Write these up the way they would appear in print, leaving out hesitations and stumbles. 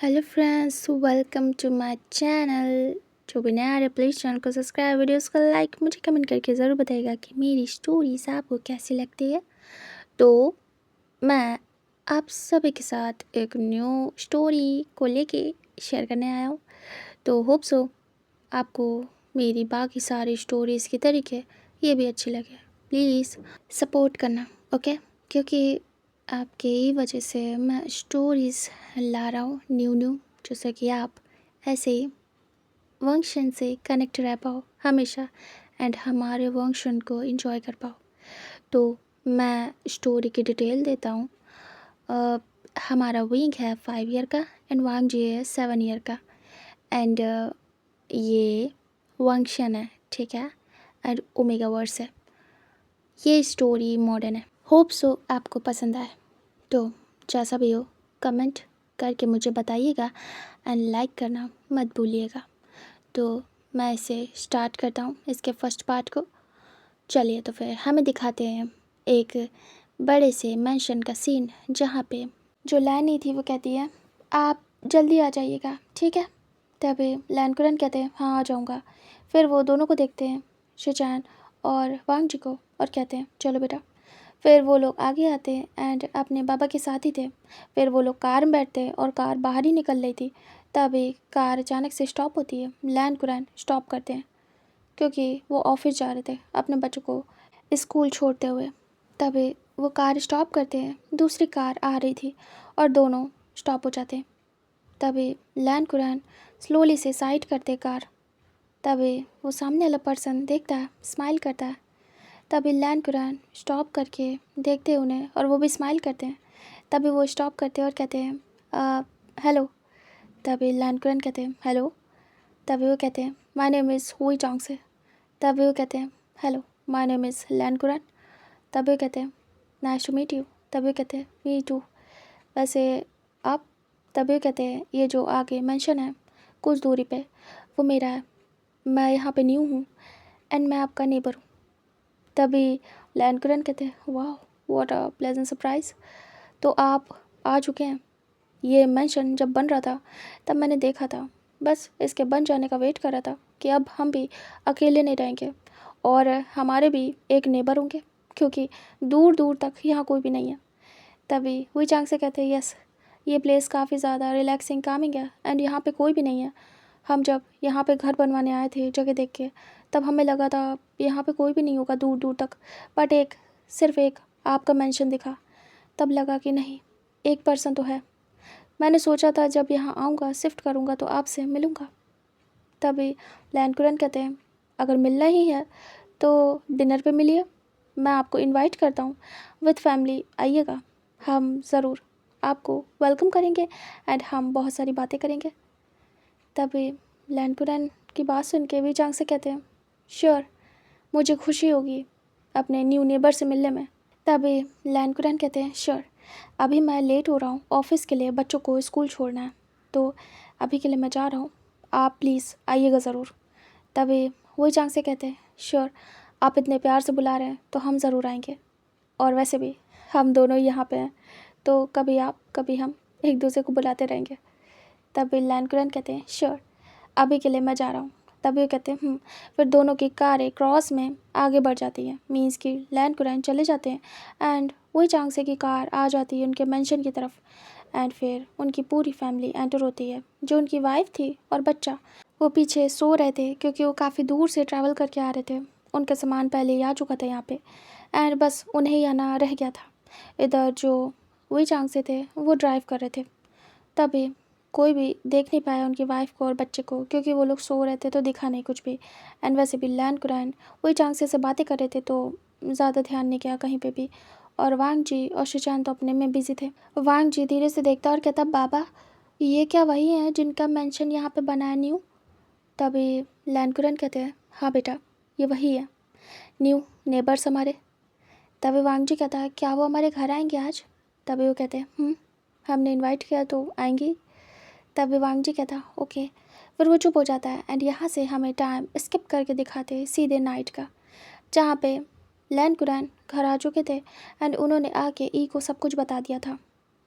Hello friends, welcome to my channel. जो भी नया आ रहे प्लीज़ चैनल को सब्सक्राइब, वीडियोस को लाइक, मुझे कमेंट करके ज़रूर बताइएगा कि मेरी स्टोरीज आपको कैसी लगती है। तो मैं आप सभी के साथ एक न्यू स्टोरी को लेके शेयर करने आया हूँ। तो होप सो आपको मेरी बाकी सारी स्टोरीज़ की तरीके ये भी अच्छी लगे। प्लीज़ सपोर्ट करना, ओके? क्योंकि आपके ही वजह से मैं स्टोरीज़ ला रहा हूँ न्यू जैसे कि आप ऐसे ही वंशन से कनेक्ट रह पाओ हमेशा एंड हमारे वंशन को एंजॉय कर पाओ। तो मैं स्टोरी की डिटेल देता हूँ। हमारा विंग है 5 ईयर का एंड वांग जी है 7 ईयर का एंड ये वंशन है, ठीक है, एंड ओमेगा वर्स है। ये स्टोरी मॉडर्न है। होप सो आपको पसंद आए। तो जैसा भी हो कमेंट करके मुझे बताइएगा एंड लाइक करना मत भूलिएगा। तो मैं इसे स्टार्ट करता हूँ, इसके फर्स्ट पार्ट को। चलिए तो फिर हमें दिखाते हैं एक बड़े से मेंशन का सीन, जहाँ पे जो लैनी थी वो कहती है आप जल्दी आ जाइएगा, ठीक है। तभी लैनकुरन कहते हैं हाँ आ जाऊँगा। फिर वो दोनों को देखते हैं, शिचान और वांग जी को, और कहते हैं चलो बेटा। फिर वो लोग आगे आते हैं एंड अपने बाबा के साथ ही थे। फिर वो लोग कार में बैठते हैं और कार बाहर ही निकल रही थी। तभी कार अचानक से स्टॉप होती है। लैनकुरन स्टॉप करते हैं क्योंकि वो ऑफिस जा रहे थे अपने बच्चों को स्कूल छोड़ते हुए। तभी वो कार स्टॉप करते हैं, दूसरी कार आ रही थी और दोनों स्टॉप हो जाते हैं। तभी लैनकुरन स्लोली से साइड करते कार। तभी वो सामने वाला पर्सन देखता है, स्माइल करता है। तभी लैनकुरन स्टॉप करके देखते हैं उन्हें और वो भी स्माइल करते हैं। तभी वो स्टॉप करते हैं और कहते हैं हेलो। तभी लैनकुरन कहते हैं हेलो। तभी वो कहते हैं माय नेम इज़ हुई चोंग से। तभी वो कहते हैं हेलो माय नेम इज़ लैनकुरन। तभी वो कहते हैं नाइस टू मीट यू। तभी वो कहते हैं मी टू। वैसे आप। तभी वो कहते हैं ये जो आगे मेंशन है कुछ दूरी पे वो मेरा है, मैं यहाँ पे न्यू हूँ एंड मैं आपका नेबर हूँ। तभी लैनकुरन कहते हैं वाह व्हाट अ प्लेजेंट सरप्राइज़। तो आप आ चुके हैं। ये मेंशन जब बन रहा था तब मैंने देखा था, बस इसके बन जाने का वेट कर रहा था कि अब हम भी अकेले नहीं रहेंगे और हमारे भी एक नेबर होंगे, क्योंकि दूर दूर तक यहाँ कोई भी नहीं है। तभी हुई चांग से कहते हैं यस, ये प्लेस काफ़ी ज़्यादा रिलैक्सिंग कामिंग है एंड यहाँ पे कोई भी नहीं है। हम जब यहाँ पे घर बनवाने आए थे जगह देख के, तब हमें लगा था यहाँ पे कोई भी नहीं होगा दूर दूर तक, बट सिर्फ एक आपका मेंशन दिखा। तब लगा कि नहीं, एक पर्सन तो है। मैंने सोचा था जब यहाँ आऊँगा शिफ्ट करूँगा तो आपसे मिलूँगा। तभी लैनकुरन कहते हैं अगर मिलना ही है तो डिनर पे मिलिए, मैं आपको इनवाइट करता हूँ, विथ फैमिली आइएगा। हम ज़रूर आपको वेलकम करेंगे एंड हम बहुत सारी बातें करेंगे। तभी लैनकुरन की बात सुन के वी चांग से कहते हैं श्योर, मुझे खुशी होगी अपने न्यू नेबर से मिलने में। तभी लैनकुरन कहते हैं श्योर, अभी मैं लेट हो रहा हूँ ऑफिस के लिए, बच्चों को स्कूल छोड़ना है, तो अभी के लिए मैं जा रहा हूँ, आप प्लीज़ आइएगा ज़रूर। तभी वही चांग से कहते हैं श्योर, आप इतने प्यार से बुला रहे हैं तो हम ज़रूर आएंगे, और वैसे भी हम दोनों यहाँ पे हैं तो कभी आप कभी हम एक दूसरे को बुलाते रहेंगे। तभी लैनकुरन कहते हैं श्योर, अभी के लिए मैं जा रहा हूँ। तभी वो कहते हैं फिर दोनों की कारें क्रॉस में आगे बढ़ जाती हैं, मीन्स कि लैनकुरन चले जाते हैं एंड वही चांगसे की कार आ जाती है उनके मेंशन की तरफ। एंड फिर उनकी पूरी फैमिली एंटर होती है। जो उनकी वाइफ थी और बच्चा वो पीछे सो रहे थे क्योंकि वो काफ़ी दूर से ट्रैवल करके आ रहे थे। उनका सामान पहले ही आ चुका था यहाँ पे एंड बस उन्हें ही आना रह गया था। इधर जो वही चांगसे थे वो ड्राइव कर रहे थे। तभी कोई भी देख नहीं पाया उनकी वाइफ को और बच्चे को, क्योंकि वो लोग सो रहे थे तो दिखा नहीं कुछ भी। एंड वैसे भी लैनकुरन वही चांगसे से बातें कर रहे थे तो ज़्यादा ध्यान नहीं किया कहीं पे भी। और वांग जी और शिचान तो अपने में बिजी थे। वांग जी धीरे से देखता और कहता बाबा ये क्या वही है जिनका मेंशन यहाँ पे बना है न्यू। तभी लैनकुरन कहते हैं हाँ बेटा, ये वही है न्यू नेबर्स हमारे। तभी वांग जी कहता है क्या वो हमारे घर आएंगे आज। तभी वो कहते हैं हमने इनवाइट किया तो आएंगी। तभी वांग जी कहता ओके। फिर वो चुप हो जाता है एंड यहाँ से हमें टाइम स्किप करके दिखाते हैं सीधे नाइट का, जहाँ पे लैनकुरन घर आ चुके थे एंड उन्होंने आके ई को सब कुछ बता दिया था।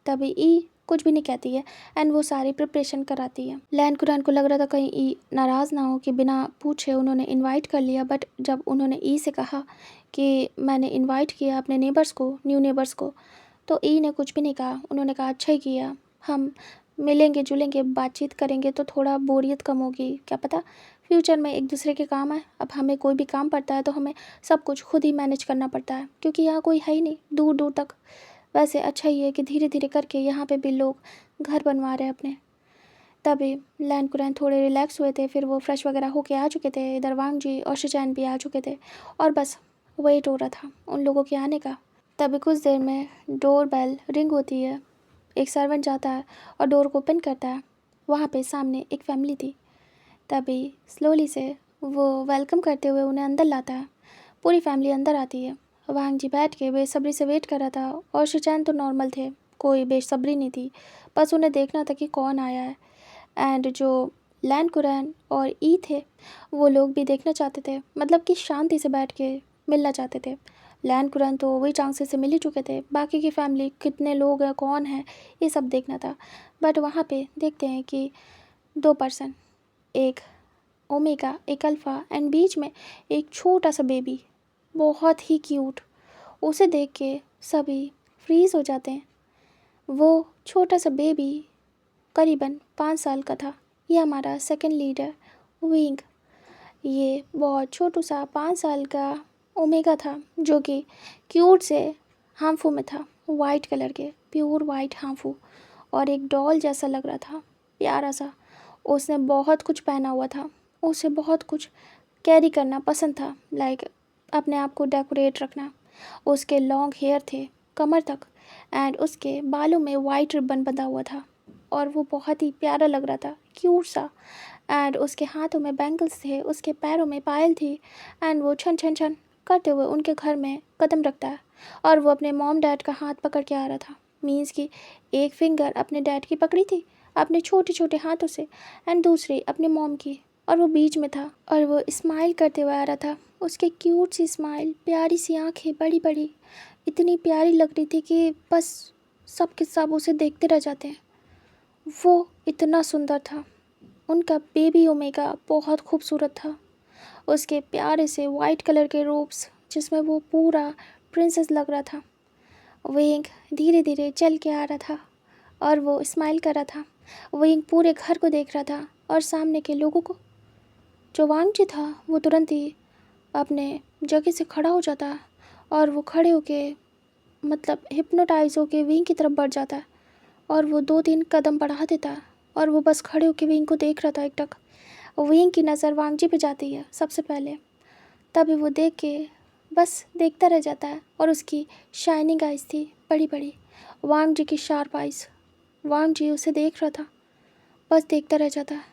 तभी ई कुछ भी नहीं कहती है एंड वो सारी प्रिपरेशन कराती है। लैन कुरैन को लग रहा था कहीं ई नाराज़ ना हो कि बिना पूछे उन्होंने इनवाइट कर लिया, बट जब उन्होंने ई से कहा कि मैंने इनवाइट किया अपने नेबर्स को, न्यू नेबर्स को, तो ई ने कुछ भी नहीं कहा। उन्होंने कहा अच्छा ही किया, हम मिलेंगे जुलेंगे बातचीत करेंगे तो थोड़ा बोरियत कम होगी, क्या पता फ्यूचर में एक दूसरे के काम आए। अब हमें कोई भी काम पड़ता है तो हमें सब कुछ खुद ही मैनेज करना पड़ता है क्योंकि यहाँ कोई है ही नहीं दूर दूर तक। वैसे अच्छा ही है कि धीरे धीरे करके यहाँ पे भी लोग घर बनवा रहे हैं अपने। तभी लैन कुरैन थोड़े रिलैक्स हुए थे, फिर वो फ्रेश वगैरह होके आ चुके थे, इधर वांग जी और शिचैन भी आ चुके थे और बस वेट हो रहा था उन लोगों के आने का। तभी कुछ देर में डोर बेल रिंग होती है, एक सर्वेंट जाता है और डोर को ओपन करता है। वहाँ पे सामने एक फैमिली थी। तभी स्लोली से वो वेलकम करते हुए उन्हें अंदर लाता है। पूरी फैमिली अंदर आती है। वांग जी बैठ के बेसब्री से वेट कर रहा था और शिचैन तो नॉर्मल थे, कोई बेसब्री नहीं थी, बस उन्हें देखना था कि कौन आया है। एंड जो लैन कुरैन और ई थे वो लोग भी देखना चाहते थे, मतलब कि शांति से बैठ के मिलना चाहते थे। लैन कुरैन तो वही चांसे से मिल ही चुके थे, बाकी की फैमिली कितने लोग हैं कौन है ये सब देखना था। बट वहाँ पे देखते हैं कि 2 पर्सन, एक ओमेगा एक अल्फ़ा एंड बीच में एक छोटा सा बेबी, बहुत ही क्यूट। उसे देख के सभी फ्रीज हो जाते हैं। वो छोटा सा बेबी करीबन 5 साल का था। ये हमारा सेकंड लीडर विंग, ये बहुत छोटू सा 5 साल का ओमेगा था जो कि क्यूट से हाम्फू में था, वाइट कलर के प्योर वाइट हाम्फू, और एक डॉल जैसा लग रहा था प्यारा सा। उसने बहुत कुछ पहना हुआ था, उसे बहुत कुछ कैरी करना पसंद था, लाइक अपने आप को डेकोरेट रखना। उसके लॉन्ग हेयर थे कमर तक एंड उसके बालों में वाइट रिबन बंधा हुआ था और वो बहुत ही प्यारा लग रहा था, क्यूट सा। एंड उसके हाथों में बैंगल्स थे, उसके पैरों में पायल थी एंड वो छन छन छन करते हुए उनके घर में कदम रखता है। और वो अपने मॉम डैड का हाथ पकड़ के आ रहा था, मीन्स कि एक फिंगर अपने डैड की पकड़ी थी अपने छोटे छोटे हाथों से एंड दूसरी अपने मॉम की, और वो बीच में था और वो स्माइल करते हुए आ रहा था। उसकी क्यूट सी स्माइल, प्यारी सी आँखें बड़ी बड़ी, इतनी प्यारी लग रही थी कि बस सब के सब उसे देखते रह जाते हैं। वो इतना सुंदर था। उनका बेबी ओमेगा बहुत खूबसूरत था। उसके प्यारे से वाइट कलर के रोब्स जिसमें वो पूरा प्रिंसेस लग रहा था। विंग धीरे धीरे चल के आ रहा था और वो स्माइल कर रहा था। विंग पूरे घर को देख रहा था और सामने के लोगों को। जो वांग जी था वो तुरंत ही अपने जगह से खड़ा हो जाता और वो खड़े होके मतलब हिप्नोटाइज होके विंग की तरफ बढ़ जाता और वो 2-3 कदम बढ़ा देता और वो बस खड़े होके विंग को देख रहा था एकटक। विंग की नज़र वांग जी पे जाती है सबसे पहले, तभी वो देख के बस देखता रह जाता है और उसकी शाइनिंग आइज़ थी बड़ी बड़ी, वांग जी की शार्प आइज़। वांग जी उसे देख रहा था, बस देखता रह जाता है।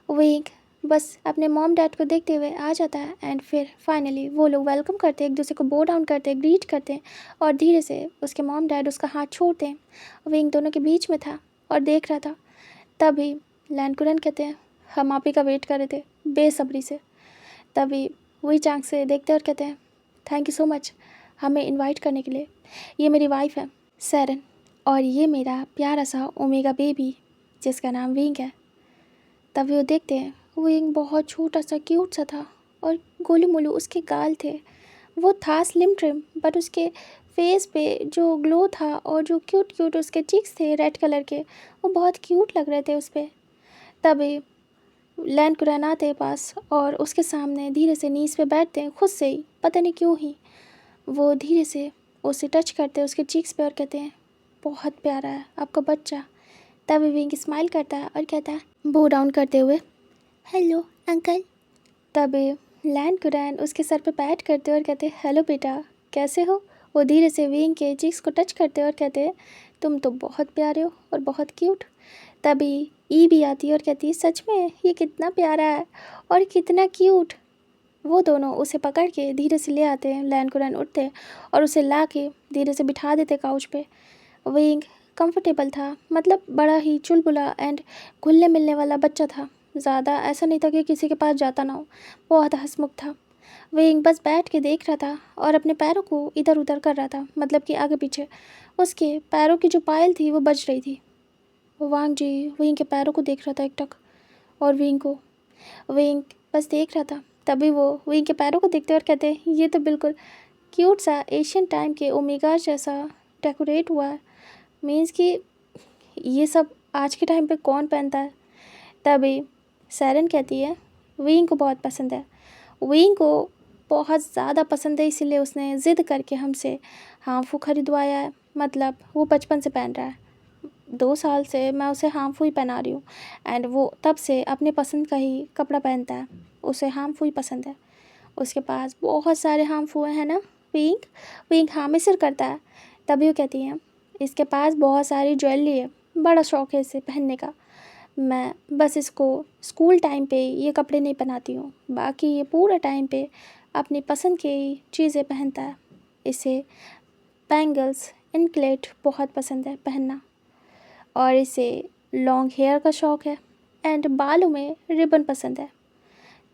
विंग बस अपने मॉम डैड को देखते हुए आ जाता है एंड फिर फाइनली वो लोग वेलकम करते हैं, एक दूसरे को बो डाउन करते हैं, ग्रीट करते हैं और धीरे से उसके मॉम डैड उसका हाथ छोड़ते हैं। विंग दोनों के बीच में था और देख रहा था। तभी लैन कुरैन कहते हैं हम आप ही का वेट कर रहे थे बेसब्री से। तभी वही चांग से देखते और कहते हैं थैंक यू सो मच हमें इनवाइट करने के लिए। ये मेरी वाइफ है सैरन और ये मेरा प्यारा सा ओमेगा बेबी जिसका नाम विंग है। तभी वो देखते हैं विंग बहुत छोटा सा क्यूट सा था और गोलू मोलू उसके गाल थे। वो था स्लिम ट्रिम बट उसके फेस पे जो ग्लो था और जो क्यूट क्यूट उसके चिक्स थे रेड कलर के, वो बहुत क्यूट लग रहे थे उस पर। तभी लैन कुरैन आते हैं पास और उसके सामने धीरे से नीज पे बैठते हैं, खुद से ही पता नहीं क्यों ही वो धीरे से उसे टच करते हैं उसके चीक्स पे और कहते हैं बहुत प्यारा है आपका बच्चा। तभी विंग स्माइल करता है और कहता है बो डाउन करते हुए हेलो अंकल। तभी लैन कुरैन उसके सर पे पैट करते और कहते हेलो बेटा कैसे हो। वो धीरे से विंग के चीक्स को टच करते और कहते हैं तुम तो बहुत प्यारे हो और बहुत क्यूट। तभी ई भी आती है और कहती है सच में ये कितना प्यारा है और कितना क्यूट। वो दोनों उसे पकड़ के धीरे से ले आते हैं। लैन कुरैन उठते हैं और उसे ला के धीरे से बिठा देते काउच पे। विंग कंफर्टेबल था, मतलब बड़ा ही चुलबुला एंड घुलने मिलने वाला बच्चा था, ज़्यादा ऐसा नहीं था कि किसी के पास जाता ना हो, बहुत हंसमुख था। विंग बस बैठ के देख रहा था और अपने पैरों को इधर उधर कर रहा था, मतलब कि आगे पीछे उसके पैरों की जो पायल थी वो बज रही थी। वांग जी विंग के पैरों को देख रहा था एकटक, और विंग को। विंग बस देख रहा था। तभी वो विंग के पैरों को देखते और कहते, ये तो बिल्कुल क्यूट सा एशियन टाइम के ओमेगा जैसा डेकोरेट हुआ है। मीन्स कि ये सब आज के टाइम पे कौन पहनता है। तभी सैरन कहती है विंग को बहुत पसंद है, विंग को बहुत ज़्यादा पसंद है, इसीलिए उसने ज़िद करके हमसे हाम्फू खरीदवाया है। मतलब वो बचपन से पहन रहा है, 2 साल से मैं उसे हाम्फू ही पहना रही हूँ, एंड वो तब से अपने पसंद का ही कपड़ा पहनता है। उसे हाम्फू ही पसंद है। उसके पास बहुत सारे हाम्फू हैं ना विंग। विंग हाँ में सिर करता है। तभी वो कहती है इसके पास बहुत सारी ज्वेलरी है, बड़ा शौक है इसे पहनने का। मैं बस इसको स्कूल टाइम पे ये कपड़े नहीं पहनाती हूँ, बाकी ये पूरा टाइम पे अपनी पसंद की चीज़ें पहनता है। इसे बैंगल्स, एंकलेट बहुत पसंद है पहनना, और इसे लॉन्ग हेयर का शौक़ है, एंड बालों में रिबन पसंद है।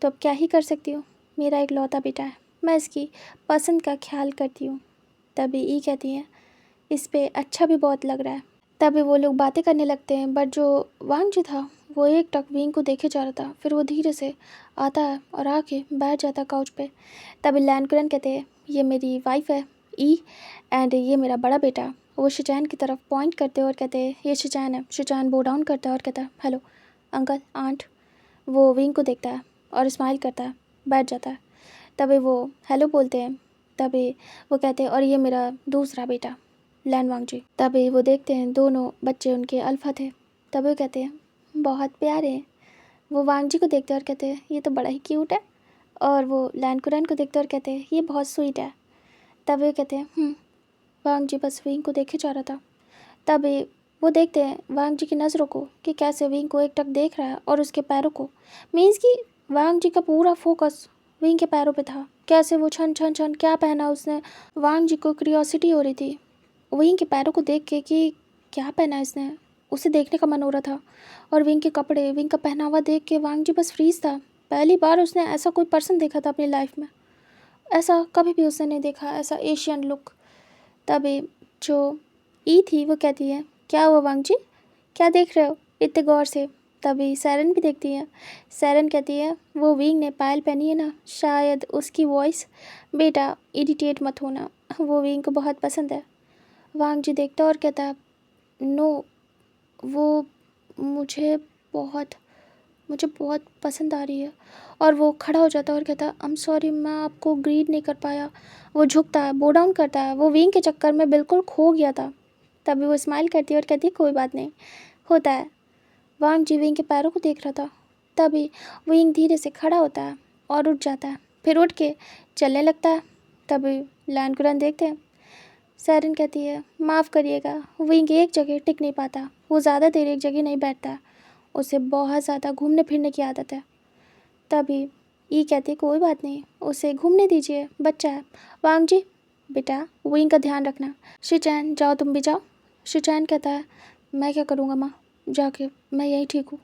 तो अब क्या ही कर सकती हूँ, मेरा एक लौता बेटा है, मैं इसकी पसंद का ख्याल करती हूँ। तभी ई कहती है इस पे अच्छा भी बहुत लग रहा है। तभी वो लोग बातें करने लगते हैं, बट जो वांग जी था वो एक टक विंग को देखे जा रहा था। फिर वो धीरे से आता है और आके बैठ जाता है काउच पे। तभी लैंकुरन कहते हैं ये मेरी वाइफ है ई, एंड ये मेरा बड़ा बेटा। वो शिचैन की तरफ पॉइंट करते और कहते हैं ये शिचैन है। शिचैन बो डाउन करता है और कहता है हेलो अंकल आंट। वो विंग को देखता है और स्माइल करता है, बैठ जाता है। तभी वो हेलो बोलते हैं। तभी वो कहते हैं और ये मेरा दूसरा बेटा लैन वांग जी। तभी वो देखते हैं दोनों बच्चे उनके अल्फा थे। तभी वो कहते हैं बहुत प्यारे हैं। वो वांग जी को देखते हैं और कहते हैं ये तो बड़ा ही क्यूट है, और वो लैन कुरैन को देखते हैं और कहते हैं ये बहुत स्वीट है। तभी वो कहते हैं वांग जी बस विंग को देखे जा रहा था। तभी वो देखते हैं वांग जी की नज़रों को कि कैसे विंग को एकटक देख रहा है, और उसके पैरों को। मीन्स कि वांग जी का पूरा फोकस विंग के पैरों पे था। कैसे वो छन छन छन क्या पहना उसने। वांग जी को क्यूरियोसिटी हो रही थी विंग के पैरों को देख के कि क्या पहना इसने, उसे देखने का मन हो रहा था। और विंग के कपड़े, विंग का पहनावा देख के वांग जी बस फ्रीज था। पहली बार उसने ऐसा कोई पर्सन देखा था अपनी लाइफ में। ऐसा कभी भी उसने नहीं देखा, ऐसा एशियन लुक। तभी जो ई थी वो कहती है क्या हुआ वांग जी, क्या देख रहे हो इतने गौर से। तभी सैरन भी देखती है। सैरन कहती है वो विंग ने पायल पहनी है ना, शायद उसकी वॉइस। बेटा इरिटेट मत होना, वो विंग को बहुत पसंद है। वांग जी देखता और कहता है नो, वो मुझे बहुत मुझे बहुत पसंद आ रही है। और वो खड़ा हो जाता है और कहता है आई एम सॉरी मैं आपको ग्रीड नहीं कर पाया। वो झुकता है, बो डाउन करता है। वो विंग के चक्कर में बिल्कुल खो गया था। तभी वो स्माइल करती है और कहती है कोई बात नहीं, होता है। वांग जी विंग के पैरों को देख रहा था। तभी विंग धीरे से खड़ा होता है और उठ जाता है, फिर उठ के चलने लगता है। तभी लैन कुरैन देखते हैं। सैरन कहती है माफ़ करिएगा, विंग एक जगह टिक नहीं पाता, वो ज़्यादा देर एक जगह नहीं बैठता, उसे बहुत ज़्यादा घूमने फिरने की आदत है। तभी ई कहती है कोई बात नहीं, उसे घूमने दीजिए, बच्चा है। वांग जी बेटा विंग का ध्यान रखना। शिचैन जाओ तुम भी जाओ। शिचैन कहता है मैं क्या करूँगा माँ, जाके मैं यही ठीक हूँ।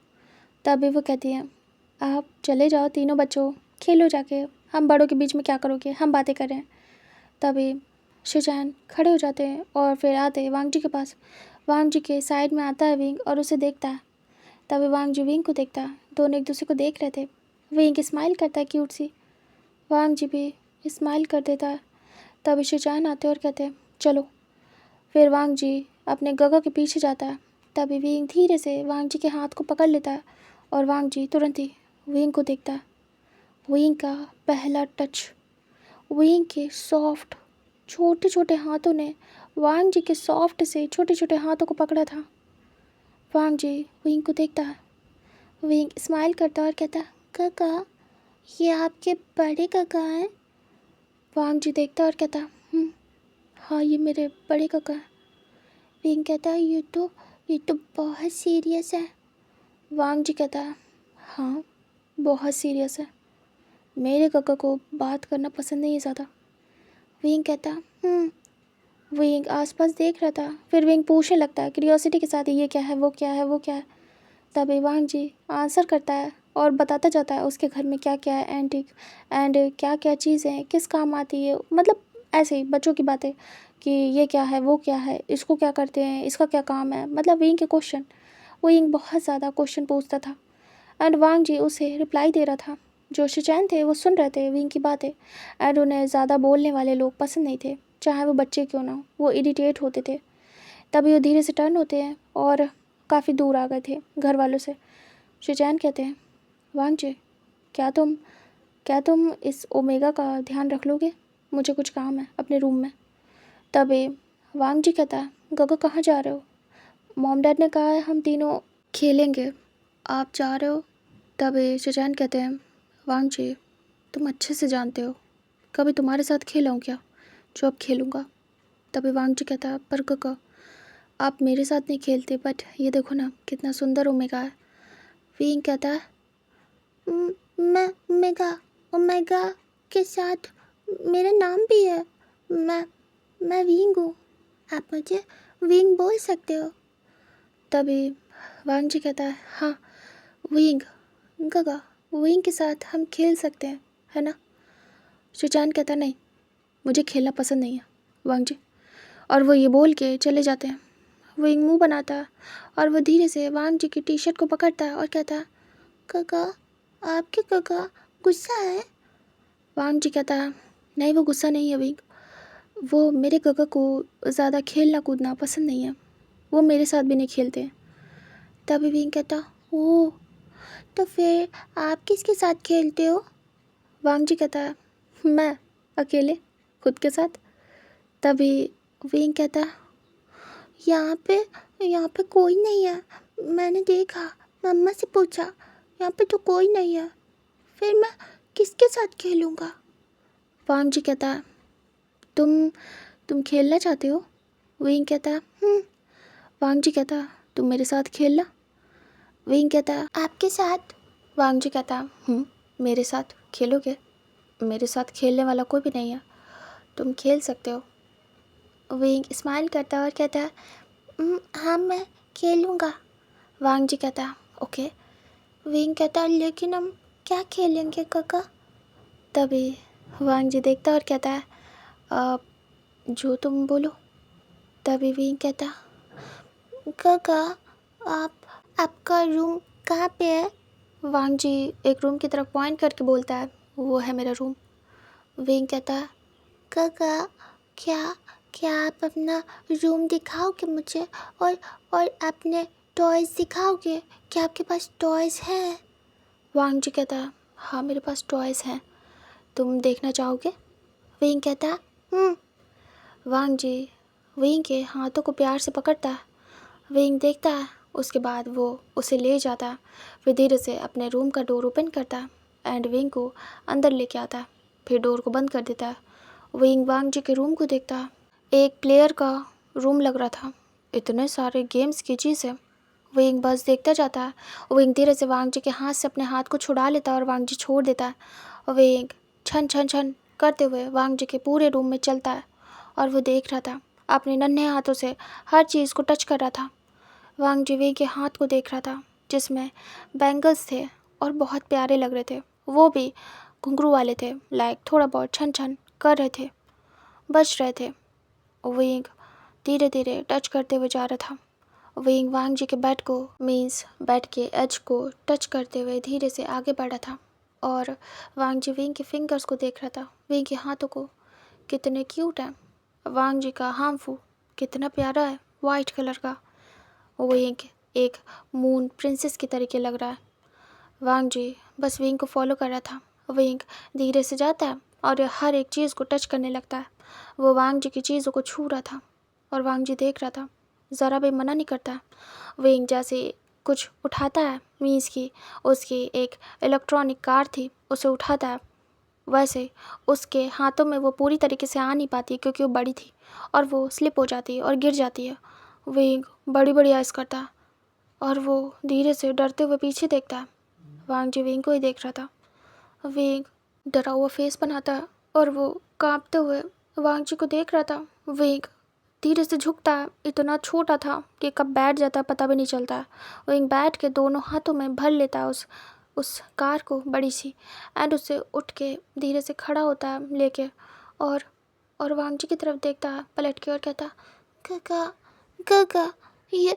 तभी वो कहती है आप चले जाओ तीनों बच्चों, खेलो जाके, हम बड़ों के बीच में क्या करोगे, हम बातें कर रहे हैं। तभी शिचैन खड़े हो जाते हैं और फिर आते हैं वांग जी के पास। वांग जी के साइड में आता है विंग और उसे देखता है। तभी वांग जी विंग को देखता है, दोनों एक दूसरे को देख रहे थे। विंग स्माइल करता है क्यूट सी, वांग जी भी स्माइल कर देता है। तभी शिचैन आते और कहते हैं चलो। फिर वांग जी अपने गगा के पीछे जाता है। तभी विंग धीरे से वांग जी के हाथ को पकड़ लेता है, और वांग जी तुरंत ही विंग को देखता है। विंग का पहला टच, विंग के सॉफ्ट छोटे छोटे हाथों ने वांग जी के सॉफ्ट से छोटे छोटे हाथों को पकड़ा था। वांग जी विंग को देखता है। विंग स्माइल करता है और कहता है काका ये आपके बड़े काका हैं। वांग जी देखता है और कहता है हाँ ये मेरे बड़े काका हैं। विंग कहता है ये तो बहुत सीरियस है। वांग जी कहता है हाँ बहुत सीरियस है, मेरे काका को बात करना पसंद नहीं है ज़्यादा। विंग कहता विंग आसपास देख रहा था। फिर विंग पूछने लगता है क्यूरियोसिटी के साथ ये क्या है, वो क्या है, वो क्या है। तभी वांग जी आंसर करता है और बताता जाता है उसके घर में क्या क्या है एंटीक, एंड क्या क्या चीज़ें किस काम आती है। मतलब ऐसे ही बच्चों की बातें कि ये क्या है, वो क्या है, इसको क्या करते हैं, इसका क्या काम है, मतलब विंग के क्वेश्चन। विंग बहुत ज़्यादा क्वेश्चन पूछता था एंड वांग जी उसे रिप्लाई दे रहा था। जो शिचैन थे वो सुन रहे थे विंग की बातें एंड उन्हें ज़्यादा बोलने वाले लोग पसंद नहीं थे, चाहे वो बच्चे क्यों ना हो, वो इरिटेट होते थे। तभी वो धीरे से टर्न होते हैं और काफ़ी दूर आ गए थे घर वालों से। शिचैन कहते हैं, वांग जी क्या तुम इस ओमेगा का ध्यान रख लोगे, मुझे कुछ काम है अपने रूम में। तभी वांग जी कहता है, गगो कहाँ जा रहे हो, मॉम डैड ने कहा है हम तीनों खेलेंगे, आप जा रहे हो। तभी शिचैन कहते हैं, वांग जी तुम अच्छे से जानते हो कभी तुम्हारे साथ खेला हूँ क्या जो अब खेलूँगा। तभी वांग जी कहता है, पर गगो आप मेरे साथ नहीं खेलते, बट ये देखो ना कितना सुंदर ओमेगा है। विंग कहता है, मैं ओमेगा ओमेगा के साथ मेरा नाम भी है, मैं विंग हूँ, आप मुझे विंग बोल सकते हो। तभी वांग जी कहता है, हाँ विंग, गगा विंग के साथ हम खेल सकते हैं, है ना। शिचैन कहता, नहीं मुझे खेलना पसंद नहीं है वांग जी, और वो ये बोल के चले जाते हैं। विंग मुंह बनाता है और वो धीरे से वांग जी की टी शर्ट को पकड़ता है और कहता है, काका आपके काका गुस्सा है। वांग जी कहता है, नहीं वो गुस्सा नहीं है विंग, वो मेरे काका को ज़्यादा खेलना कूदना पसंद नहीं है, वो मेरे साथ भी नहीं खेलते हैं। तभी विंग कहता, ओह तो फिर आप किसके साथ खेलते हो। वांग जी कहता है, मैं अकेले खुद के साथ। तभी विंग कहता है, यहाँ पे कोई नहीं है, मैंने देखा, मम्मा से पूछा, यहाँ पे तो कोई नहीं है, फिर मैं किसके साथ खेलूँगा। वांग जी कहता है, तुम खेलना चाहते हो। विंग कहता है, वांग जी कहता है, तुम मेरे साथ खेलना। विंग कहता है, आपके साथ। वांग जी कहता है, मेरे साथ खेलोगे, मेरे साथ खेलने वाला कोई भी नहीं है, तुम खेल सकते हो। विंग स्माइल करता है और कहता है, हाँ मैं खेलूँगा। वांग जी कहता है, ओके। विंग कहता है, लेकिन हम क्या खेलेंगे काका। तभी वांग जी देखता है और कहता है, जो तुम बोलो। तभी विंग कहता, काका आपका रूम कहाँ पे है। वांग जी एक रूम की तरफ पॉइंट करके बोलता है, वो है मेरा रूम। विंग कहता है, काका क्या क्या आप अपना रूम दिखाओगे मुझे, और अपने टॉयज़ दिखाओगे, क्या आपके पास टॉयज़ हैं। वांग जी कहता है, हाँ मेरे पास टॉयज़ हैं, तुम देखना चाहोगे। विंग कहता है, वांग जी विंग के हाथों को प्यार से पकड़ता है। विंग देखता है, उसके बाद वो उसे ले जाता है, फिर धीरे से अपने रूम का डोर ओपन करता है एंड विंग को अंदर लेके आता है, फिर डोर को बंद कर देता है। विंग वांग जी के रूम को देखता है, एक प्लेयर का रूम लग रहा था, इतने सारे गेम्स की चीज़ें। विंग बस देखता जाता है। विंग धीरे से वांग जी के हाथ से अपने हाथ को छुड़ा लेता है और वांग जी छोड़ देता है। विंग छन छन छन करते हुए वांग जी के पूरे रूम में चलता है और वो देख रहा था, अपने नन्हे हाथों से हर चीज़ को टच कर रहा था। वांग जी विंग के हाथ को देख रहा था जिसमें बैंगल्स थे और बहुत प्यारे लग रहे थे, वो भी घुंघरू वाले थे, लाइक थोड़ा बहुत छन छन कर रहे थे, बच रहे थे। विंग धीरे धीरे टच करते हुए जा रहा था। विंग वांग जी के बेड को मीन्स बेड के एज को टच करते हुए धीरे से आगे बढ़ा था और वांग जी विंग के फिंगर्स को देख रहा था, विंग के हाथों को, कितने क्यूट हैं। वांग जी का हार्मफुल कितना प्यारा है, वाइट कलर का। विंग एक मून प्रिंसेस की तरीके लग रहा है। वांग जी बस विंग को फॉलो कर रहा था। विंग धीरे से जाता है और हर एक चीज़ को टच करने लगता है। वो वांग जी की चीज़ों को छू रहा था और वांग जी देख रहा था, ज़रा भी मना नहीं करता। विंग जैसे कुछ उठाता है, मीन्स की उसकी एक इलेक्ट्रॉनिक कार थी, उसे उठाता है, वैसे उसके हाथों में वो पूरी तरीके से आ नहीं पाती क्योंकि वो बड़ी थी और वो स्लिप हो जाती है और गिर जाती है। विंग बड़ी बड़ी आइज़ करता है और वो धीरे से डरते हुए पीछे देखता है। वांग जी विंग को ही देख रहा था। विंग डरा हुआ फेस बनाता है और वो कांपते हुए वांग जी को देख रहा था। विंग धीरे से झुकता है, इतना छोटा था कि कब बैठ जाता है पता भी नहीं चलता है। विंग बैठ के दोनों हाथों में भर लेता है उस कार को बड़ी सी एंड उससे उठ के धीरे से खड़ा होता है लेके, और और वांग जी की तरफ देखता है पलट के और कहता, काका काका, ये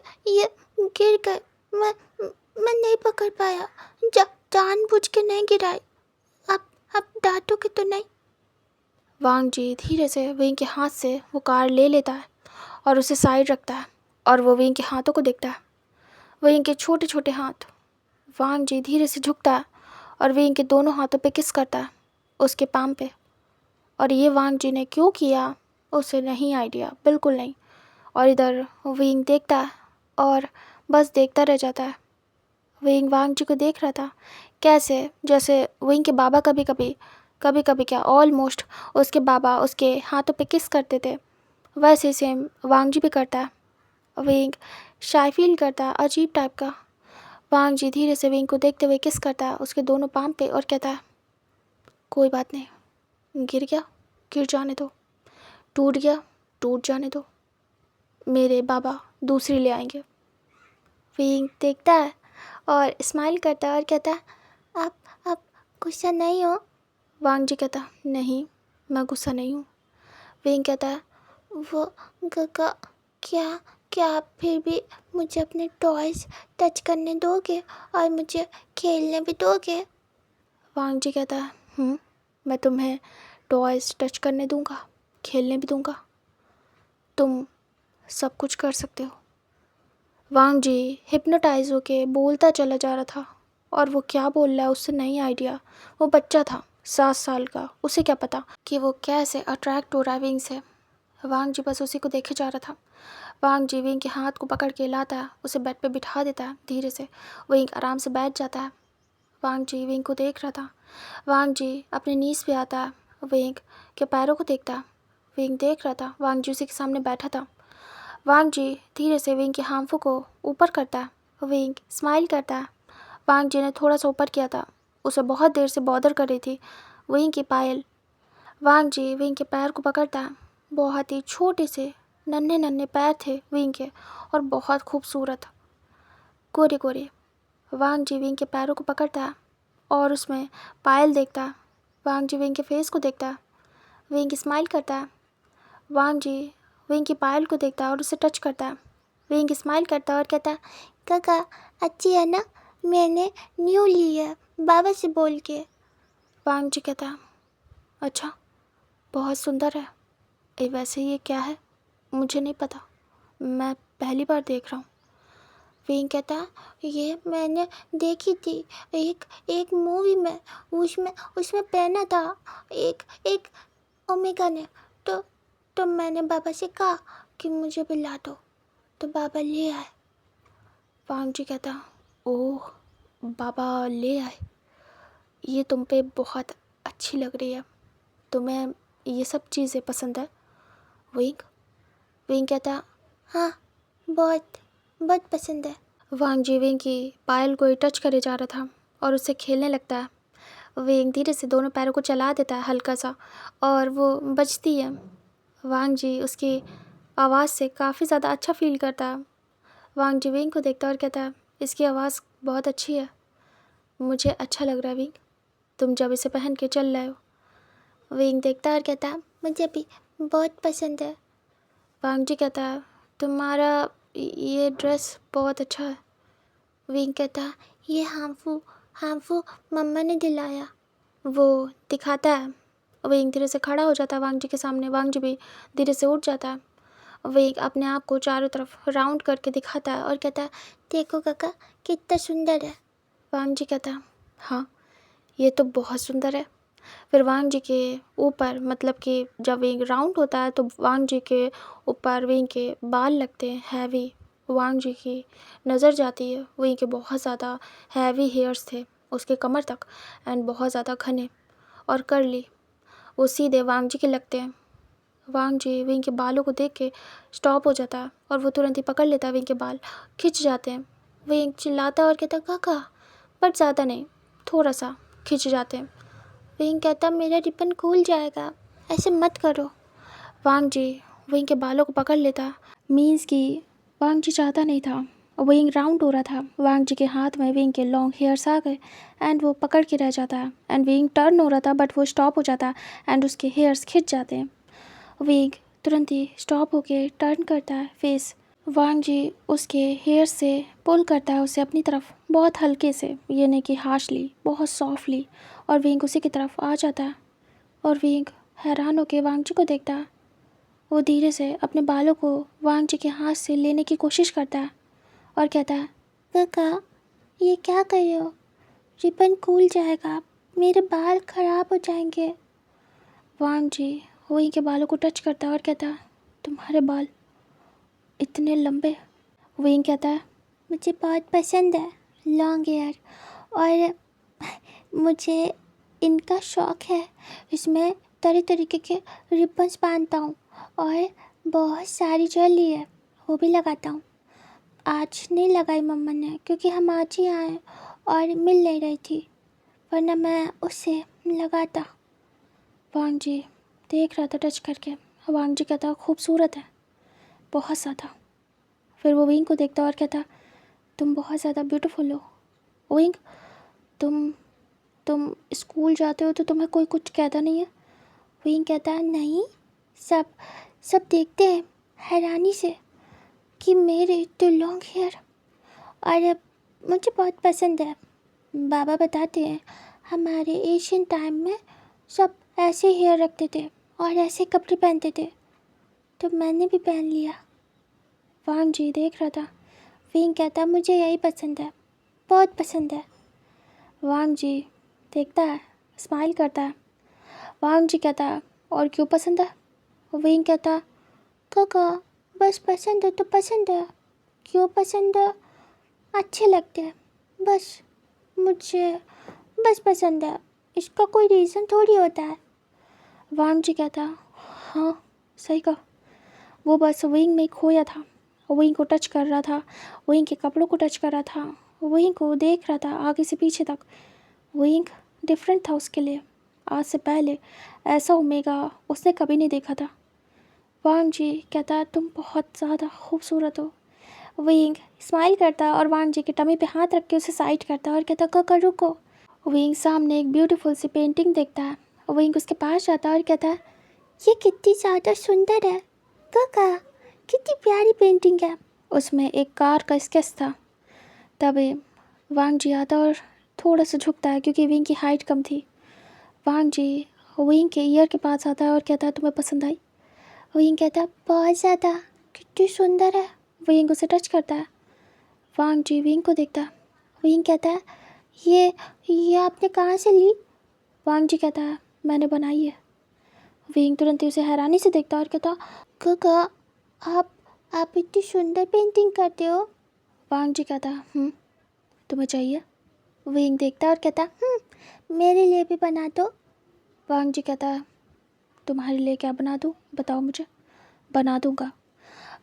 गिर गए, मैं नहीं पकड़ पाया, जानबूझ के नहीं गिराई, अब डांटोगे तो नहीं। वांग जी धीरे से विंग के हाथ से वो कार ले लेता है और उसे साइड रखता है और वो विंग के हाथों को देखता है, विंग के छोटे छोटे हाथ। वांग जी धीरे से झुकता है और विंग के दोनों हाथों पे किस करता है, उसके पाम पे। और ये वांग जी ने क्यों किया उसे नहीं आइडिया, बिल्कुल नहीं। और इधर विंग देखता है और बस देखता रह जाता है। विंग वांग जी को देख रहा था कैसे जैसे विंग के बाबा कभी कभी क्या ऑलमोस्ट उसके बाबा उसके हाथों पे किस करते थे, वैसे सेम वांग जी भी करता है। विंग शाय फील करता है, अजीब टाइप का। वांग जी धीरे से विंग को देखते हुए किस करता है उसके दोनों पाम पे और कहता है, कोई बात नहीं, गिर गया गिर जाने दो, टूट गया टूट जाने दो, मेरे बाबा दूसरी ले आएंगे। विंग देखता है और स्माइल करता है और कहता है, आप गुस्सा नहीं हो। वांग जी कहता, नहीं मैं गुस्सा नहीं हूँ। विंग कहता है, वो काका, क्या क्या आप फिर भी मुझे अपने टॉयज टच करने दोगे और मुझे खेलने भी दोगे। वांग जी कहता है, मैं तुम्हें टॉयज टच करने दूंगा, खेलने भी दूंगा, तुम सब कुछ कर सकते हो। वांग जी हिप्नोटाइज होके बोलता चला जा रहा था और वो क्या बोल रहा है उससे नहीं आइडिया। वो बच्चा था 7 साल का, उसे क्या पता कि वो कैसे अट्रैक्ट हो रहा है विंग से। वांग जी बस उसी को देखे जा रहा था। वांग जी विंग के हाथ को पकड़ के लाता है, उसे बेड पे बिठा देता है धीरे से। विंग आराम से बैठ जाता है। वांग जी विंग को देख रहा था। वांग जी अपने नीज पे आता है, विंग के पैरों को देखता है। विंग देख रहा था, वांग जी उसी के सामने बैठा था। वांग जी धीरे से विंग के हाथों को ऊपर करता है। विंग स्माइल करता है। वांग जी ने थोड़ा सा ऊपर किया था, उसे बहुत देर से बॉदर कर रही थी विंग की पायल। वांग जी विंग के पैर को पकड़ता है। बहुत ही छोटे से नन्हे नन्हे पैर थे विंग के और बहुत खूबसूरत गोरे गोरे। वांग जी विंग के पैरों को पकड़ता है और उसमें पायल देखता है। वांग जी विंग के फेस को देखता है। विंग स्माइल करता है। वांग जी विंग की पायल को देखता है और उसे टच करता है। विंग स्माइल करता है और कहता है, काका अच्छी है ना, मैंने न्यू ली है बाबा से बोल के। वांग जी कहता है, अच्छा बहुत सुंदर है। वैसे ये क्या है मुझे नहीं पता, मैं पहली बार देख रहा हूँ। विंग कहता है, ये मैंने देखी थी एक मूवी में, उसमें पहना था एक ओमेगा ने, तो मैंने बाबा से कहा कि मुझे भी ला दो, तो बाबा ले आए। वांग जी कहता, ओह बाबा ले आए, ये तुम पे बहुत अच्छी लग रही है, तुम्हें ये सब चीज़ें पसंद है। विंग कहता, हाँ बहुत बहुत पसंद है। वांग जी विंग की पायल को टच करे जा रहा था और उससे खेलने लगता है। विंग धीरे से दोनों पैरों को चला देता है हल्का सा और वो बजती है। वांग जी उसकी आवाज़ से काफ़ी ज़्यादा अच्छा फील करता है। वांग जी विंग को देखता है और कहता है, इसकी आवाज़ बहुत अच्छी है, मुझे अच्छा लग रहा है विंग, तुम जब इसे पहन के चल रहे हो। विंग देखता है और कहता है, मुझे भी बहुत पसंद है। वांग जी कहता है, तुम्हारा ये ड्रेस बहुत अच्छा है। विंग कहता है, ये हामफू मम्मा ने दिलाया। वो दिखाता है। विंग धीरे से खड़ा हो जाता है वांग जी के सामने। वांग जी भी धीरे से उठ जाता है। विंग अपने आप को चारों तरफ राउंड करके दिखाता है और कहता है, देखो काका कितना सुंदर है। वांग जी कहता है, हाँ ये तो बहुत सुंदर है। फिर वांग जी के ऊपर, मतलब कि जब विंग राउंड होता है तो वांग जी के ऊपर विंग के बाल लगते हैं हैवी। वांग जी की नज़र जाती है, विंग के बहुत ज़्यादा हैवी हेयर्स थे उसके कमर तक एंड बहुत ज़्यादा घने और कर्ली, वो सीधे वांग जी के लगते हैं। वांग जी विंग के बालों को देख के स्टॉप हो जाता है और वो तुरंत ही पकड़ लेता है विंग के बाल, खिंच जाते हैं। विंग चिल्लाता है और कहता, काका बट ज़्यादा नहीं, थोड़ा सा खिंच जाते हैं। विंग कहता, मेरा रिबन खुल जाएगा, ऐसे मत करो। वांग जी विंग के बालों को पकड़ लेता, मीन्स कि वांग जी चाहता नहीं था। विंग राउंड हो रहा था, वांग जी के हाथ में विंग के लॉन्ग हेयर्स आ गए एंड वो पकड़ के रह जाता है एंड विंग टर्न हो रहा था बट वो स्टॉप हो जाता है एंड उसके हेयर्स खिंच जाते हैं। विंग तुरंत ही स्टॉप होके टर्न करता है फेस। वांग जी उसके हेयर से पुल करता है उसे अपनी तरफ, बहुत हल्के से, ये नहीं कि हार्शली, बहुत सॉफ्टली। और विंग उसी की तरफ आ जाता है और विंग हैरान होकर वांग जी को देखता है। वो धीरे से अपने बालों को वांग जी के हाथ से लेने की कोशिश करता है और कहता है, काका ये क्या कर रहे हो? रिबन खुल जाएगा, मेरे बाल खराब हो जाएंगे। वांग जी वहीं के बालों को टच करता है और कहता है, तुम्हारे बाल इतने लंबे? विंग कहता है, मुझे बहुत पसंद है लॉन्ग हेयर, और मुझे इनका शौक़ है। इसमें तरह तरीके के रिबन्स बांधता हूँ और बहुत सारी ज्वेलरी है वो भी लगाता हूँ। आज नहीं लगाई मम्मा ने क्योंकि हम आज ही आए और मिल नहीं रही थी, वरना मैं उसे लगाता। वांग जी देख रहा था टच करके। वांग जी कहता, खूबसूरत है बहुत ज़्यादा। फिर वो विंग को देखता और कहता, तुम बहुत ज़्यादा ब्यूटीफुल हो विंग। तुम स्कूल जाते हो तो तुम्हें कोई कुछ कहता नहीं है? विंग कहता है, नहीं, सब देखते हैं हैरानी से कि मेरे इतने लॉन्ग हेयर, और मुझे बहुत पसंद है। बाबा बताते हैं हमारे एशियन टाइम में सब ऐसे हेयर रखते थे और ऐसे कपड़े पहनते थे, तो मैंने भी पहन लिया। वांग जी देख रहा था। विंग कहता, मुझे यही पसंद है, बहुत पसंद है। वांग जी देखता है, स्माइल करता है। वांग जी कहता है, और क्यों पसंद है? विंग कहता, काका बस पसंद है तो पसंद है, क्यों पसंद है? अच्छे लगते हैं, बस मुझे बस पसंद है, इसका कोई रीज़न थोड़ी होता है। वांग जी कहता, हाँ सही कहा। वो बस विंग में खोया था, विंग को टच कर रहा था, विंग के कपड़ों को टच कर रहा था, विंग को देख रहा था आगे से पीछे तक। विंग डिफरेंट था उसके लिए। आज से पहले ऐसा ओमेगा उसने कभी नहीं देखा था। वांग जी कहता, तुम बहुत ज़्यादा खूबसूरत हो। विंग स्माइल करता और वांग जी के टमी पे हाथ रख के उसे साइड करता और कहता, काका रुको। विंग सामने एक ब्यूटीफुल सी पेंटिंग देखता है। विंग उसके पास जाता और कहता है, ये कितनी ज़्यादा सुंदर है काका, कितनी प्यारी पेंटिंग है। उसमें एक कार का स्केच था। तभी वांग जी आता और थोड़ा सा झुकता है क्योंकि विंग की हाइट कम थी। वांग जी विंग के ईयर के पास आता है और कहता है, तुम्हें पसंद आई? विंग कहता है, बहुत ज़्यादा, कितनी सुंदर है। विंग उसे टच करता है। वांग जी विंग को देखता है। विंग कहता है, ये आपने कहाँ से ली? वांग जी कहता है, मैंने बनाई है। विंग तुरंत ही उसे हैरानी से देखता और कहता, काका आप इतनी सुंदर पेंटिंग करते हो। वांग जी कहता, तुम्हें चाहिए? विंग देखता और कहता, मेरे लिए भी बना दो। वांग जी कहता, तुम्हारे लिए क्या बना दूँ, बताओ मुझे, बना दूँगा।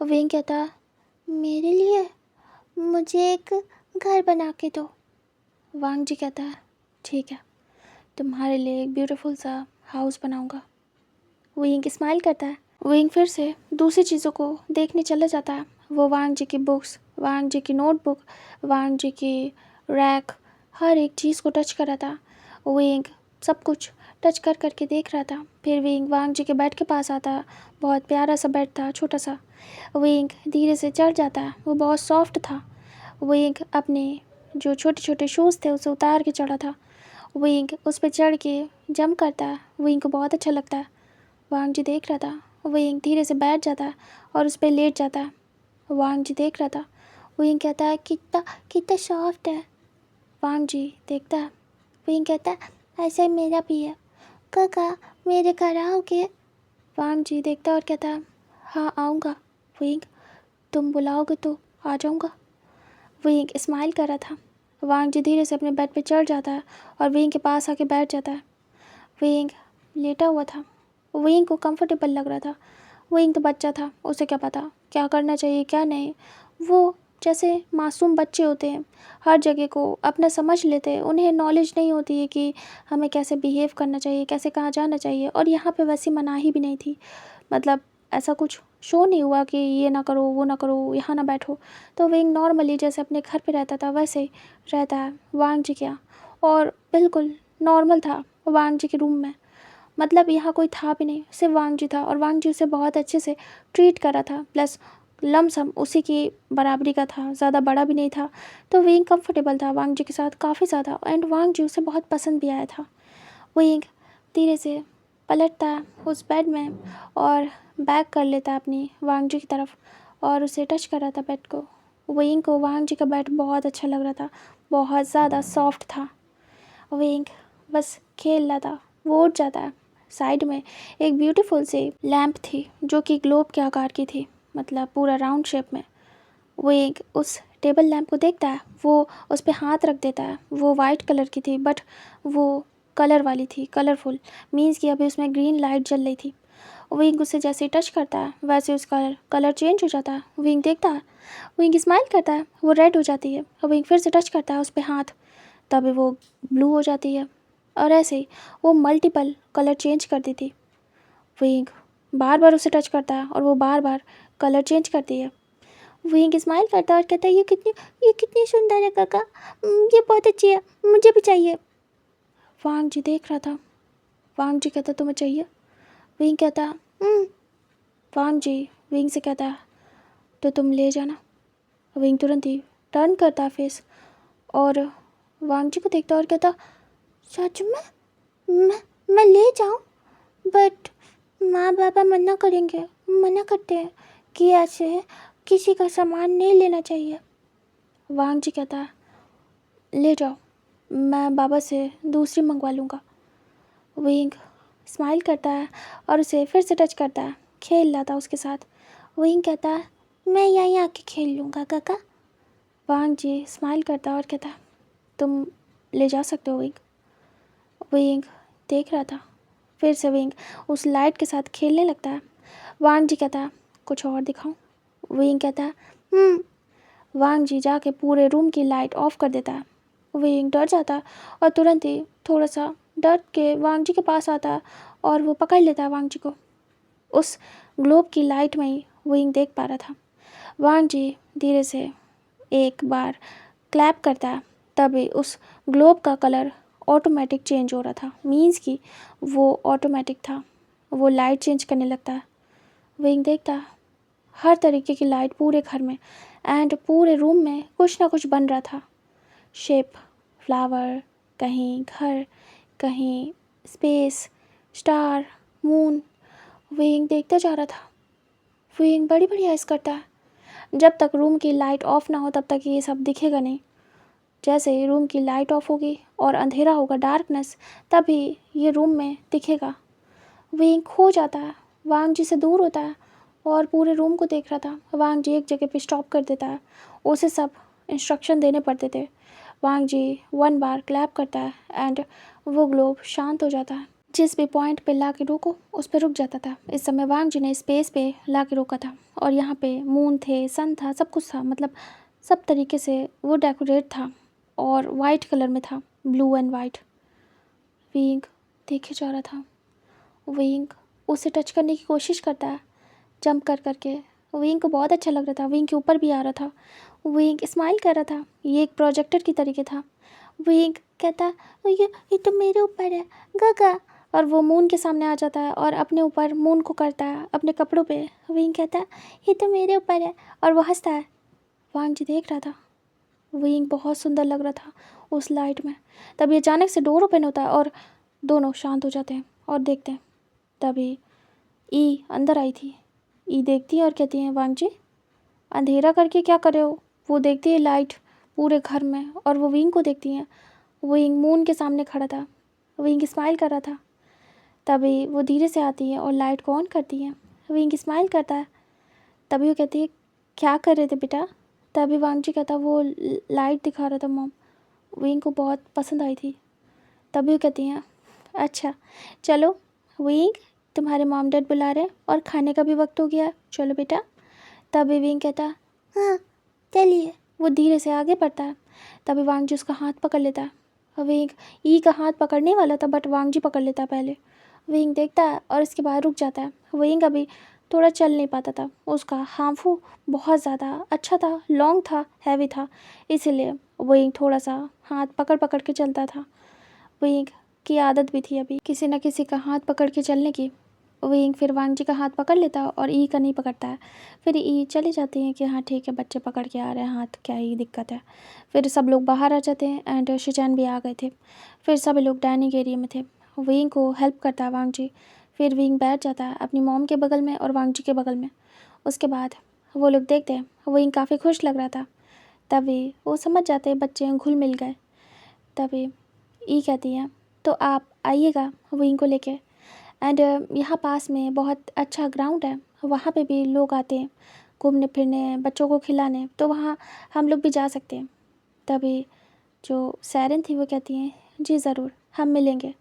विंग कहता, मेरे लिए मुझे एक घर बना के दो। वांग जी कहता है, ठीक है, तुम्हारे लिए एक ब्यूटीफुल सा हाउस बनाऊँगा। विंग स्माइल करता है। विंग फिर से दूसरी चीज़ों को देखने चला जाता है। वो वांग जी की बुक्स, वांग जी की नोटबुक, वांग जी की रैक, हर एक चीज़ को टच कर रहा था। विंग सब कुछ टच कर करके देख रहा था। फिर विंग वांग जी के बेड के पास आता है। बहुत प्यारा सा बेड था, छोटा सा। विंग धीरे से चढ़ जाता है, वो बहुत सॉफ्ट था। विंग अपने जो छोटे छोटे शूज़ थे उसे उतार के चढ़ा था। विंग उस पर चढ़ के जंप करता है। विंग को बहुत अच्छा लगता है। वांग जी देख रहा था। विंग धीरे से बैठ जाता है और उस पर लेट जाता है। वांग जी देख रहा था। विंग कहता है, कितना कितना सॉफ्ट है। वांग जी देखता है। विंग कहता है, ऐसा ही मेरा भी है। काका मेरे घर आओगे? वांग जी देखता और कहता है, हाँ आऊँगा। विंग तुम बुलाओगे तो आ जाऊँगा। विंग स्माइल कर रहा था। वांग जी धीरे से अपने बेड पे चढ़ जाता है और विंग के पास आके बैठ जाता है। विंग लेटा हुआ था। विंग को कंफर्टेबल लग रहा था। विंग तो बच्चा था, उसे क्या पता क्या करना चाहिए क्या नहीं। वो जैसे मासूम बच्चे होते हैं, हर जगह को अपना समझ लेते हैं। उन्हें नॉलेज नहीं होती है कि हमें कैसे बिहेव करना चाहिए, कैसे कहाँ जाना चाहिए। और यहाँ पे वैसी मनाही भी नहीं थी, मतलब ऐसा कुछ शो नहीं हुआ कि ये ना करो, वो ना करो, यहाँ ना बैठो। तो विंग नॉर्मली जैसे अपने घर पे रहता था वैसे ही रहता है वांग जी के यहाँ, और बिल्कुल नॉर्मल था वांग जी के रूम में। मतलब यहाँ कोई था भी नहीं, सिर्फ वांग जी था, और वांग जी उसे बहुत अच्छे से ट्रीट कर रहा था, प्लस लमसम उसी की बराबरी का था, ज़्यादा बड़ा भी नहीं था। तो विंग कंफर्टेबल था वांग जी के साथ काफ़ी ज़्यादा, एंड वांग जी उसे बहुत पसंद भी आया था। विंग धीरे से पलटता है उस बेड में और बैक कर लेता है अपनी वांग जी की तरफ और उसे टच कर रहा था बेड को। विंग को वांग जी का बेड बहुत अच्छा लग रहा था, बहुत ज़्यादा सॉफ्ट था। विंग बस खेल रहा था। वो उठ जाता है। साइड में एक ब्यूटीफुल सी लैंप थी जो कि ग्लोब के आकार की थी, मतलब पूरा राउंड शेप में। वो एक उस टेबल लैंप को देखता है, वो उस पर हाथ रख देता है। वो वाइट कलर की थी बट वो कलर वाली थी, कलरफुल, मीन्स कि अभी उसमें ग्रीन लाइट जल रही थी। विंग उसे जैसे ही टच करता है वैसे उसका कलर चेंज हो जाता है। विंग देखता है, विंग स्माइल करता है, वो रेड हो जाती है। विंग फिर से टच करता है उस पर हाथ, तभी वो ब्लू हो जाती है। और ऐसे ही वो मल्टीपल कलर चेंज कर दी थी। विंग बार बार उसे टच करता है और वो बार बार कलर चेंज करती है। विंग स्माइल करता है और कहता है, ये कितनी सुंदर है काका, ये बहुत अच्छी है, मुझे भी चाहिए। वांग जी देख रहा था। वांग जी कहता, तुम्हें चाहिए? विंग कहता, "हम्म।" वांग जी विंग से कहता है, तो तुम ले जाना। विंग तुरंत ही टर्न करता है फेस और वांग जी को देखता और कहता, सच में? मैं ले जाऊं? बट माँ बाबा मना करेंगे, मना करते हैं कि ऐसे किसी का सामान नहीं लेना चाहिए। वांग जी कहता है, ले जाओ, मैं बाबा से दूसरी मंगवा लूँगा। विंग स्माइल करता है और उसे फिर से टच करता है, खेल रहा था उसके साथ। विंग कहता है, मैं यहीं आके खेल लूँगा काका। वांग जी स्माइल करता है और कहता है, तुम ले जा सकते हो विंग। विंग देख रहा था। फिर से विंग उस लाइट के साथ खेलने लगता है। वांग जी कहता है, कुछ और दिखाऊं? विंग कहता है, वांग जी जाके पूरे रूम की लाइट ऑफ कर देता है। विंग डर जाता है और तुरंत ही थोड़ा सा डर के वांग जी के पास आता है और वो पकड़ लेता है वांग जी को। उस ग्लोब की लाइट में ही विंग देख पा रहा था। वांग जी धीरे से एक बार क्लैप करता है, तभी उस ग्लोब का कलर ऑटोमेटिक चेंज हो रहा था, मीन्स कि वो ऑटोमेटिक था, वो लाइट चेंज करने लगता है। विंग देखता है हर तरीके की लाइट पूरे घर में एंड पूरे रूम में कुछ ना कुछ बन रहा था। शेप, फ्लावर, कहीं घर, कहीं स्पेस, स्टार, मून। विंग देखता जा रहा था। विंग बड़ी बड़ी आइज करता है। जब तक रूम की लाइट ऑफ ना हो तब तक ये सब दिखेगा नहीं। जैसे ही रूम की लाइट ऑफ होगी और अंधेरा होगा, डार्कनेस, तभी ये रूम में दिखेगा। विंग खो जाता है, वांग जी से दूर होता है और पूरे रूम को देख रहा था। वांग जी एक जगह पे स्टॉप कर देता है, उसे सब इंस्ट्रक्शन देने पड़ते थे। वांग जी 1 बार क्लैप करता है एंड वो ग्लोब शांत हो जाता है। जिस भी पॉइंट पे ला के रोको उस पे रुक जाता था। इस समय वांग जी ने स्पेस पे ला के रोका था और यहाँ पे मून थे, सन था, सब कुछ था, मतलब सब तरीके से वो डेकोरेट था और वाइट कलर में था, ब्लू एंड वाइट। विंग देखे जा रहा था। विंग उसे टच करने की कोशिश करता है, जंप कर करके। विंग को बहुत अच्छा लग रहा था, विंग के ऊपर भी आ रहा था। विंग स्माइल कर रहा था, ये एक प्रोजेक्टर की तरीके था। विंग कहता, ये तो मेरे ऊपर है गागा, और वो मून के सामने आ जाता है और अपने ऊपर मून को करता है अपने कपड़ों पे। विंग कहता है, ये तो मेरे ऊपर है, और वो हंसता है। वांग जी देख रहा था। विंग बहुत सुंदर लग रहा था उस लाइट में। तभी अचानक से डोर ओपन होता है और दोनों शांत हो जाते हैं और देखते हैं। तभी ई अंदर आई थी। ई देखती है और कहती है, वांग जी अंधेरा करके क्या कर रहे हो? वो देखती है लाइट पूरे घर में और वो विंग को देखती है। विंग मून के सामने खड़ा था। विंग स्माइल कर रहा था। तभी वो धीरे से आती है और लाइट को ऑन करती है। विंग स्माइल करता है। तभी वो कहती है, क्या कर रहे थे बेटा? तभी वांग जी कहता, वो लाइट दिखा रहा था मॉम, विंग को बहुत पसंद आई थी। तभी वो कहती हैं, अच्छा चलो विंग, तुम्हारे मॉम डैड बुला रहे हैं और खाने का भी वक्त हो गया, चलो बेटा। तभी विंग कहता, हाँ चलिए। वो धीरे से आगे बढ़ता है। तभी वांग जी उसका हाथ पकड़ लेता है। विंग ई का हाथ पकड़ने वाला था बट वांग जी पकड़ लेता है पहले। विंग देखता है और इसके बाद रुक जाता है। विंग अभी थोड़ा चल नहीं पाता था, उसका हांफू बहुत ज़्यादा अच्छा था, लॉन्ग था, हैवी था, इसीलिए विंग थोड़ा सा हाथ पकड़ पकड़ के चलता था। विंग की आदत भी थी अभी किसी न किसी का हाथ पकड़ के चलने की। विंग फिर वांग जी का हाथ पकड़ लेता और ई का नहीं पकड़ता है। फिर ई चले जाते हैं कि हाँ ठीक है, बच्चे पकड़ के आ रहे हैं हाथ, क्या ही दिक्कत है। फिर सब लोग बाहर आ जाते हैं एंड शिचैन भी आ गए थे। फिर सभी लोग डाइनिंग एरिया में थे। विंग को हेल्प करता है वांग जी। फिर विंग बैठ जाता है अपनी मॉम के बगल में और वांग जी के बगल में। उसके बाद वो लोग देखते हैं विंग काफ़ी खुश लग रहा था। तभी वो समझ जाते हैं बच्चे घुल मिल गए। तभी ई कहती है तो आप आइएगा विंग को लेके, एंड यहाँ पास में बहुत अच्छा ग्राउंड है, वहाँ पे भी लोग आते हैं घूमने फिरने, बच्चों को खिलाने, तो वहाँ हम लोग भी जा सकते हैं। तभी जो सैरन थी वो कहती हैं जी ज़रूर, हम मिलेंगे।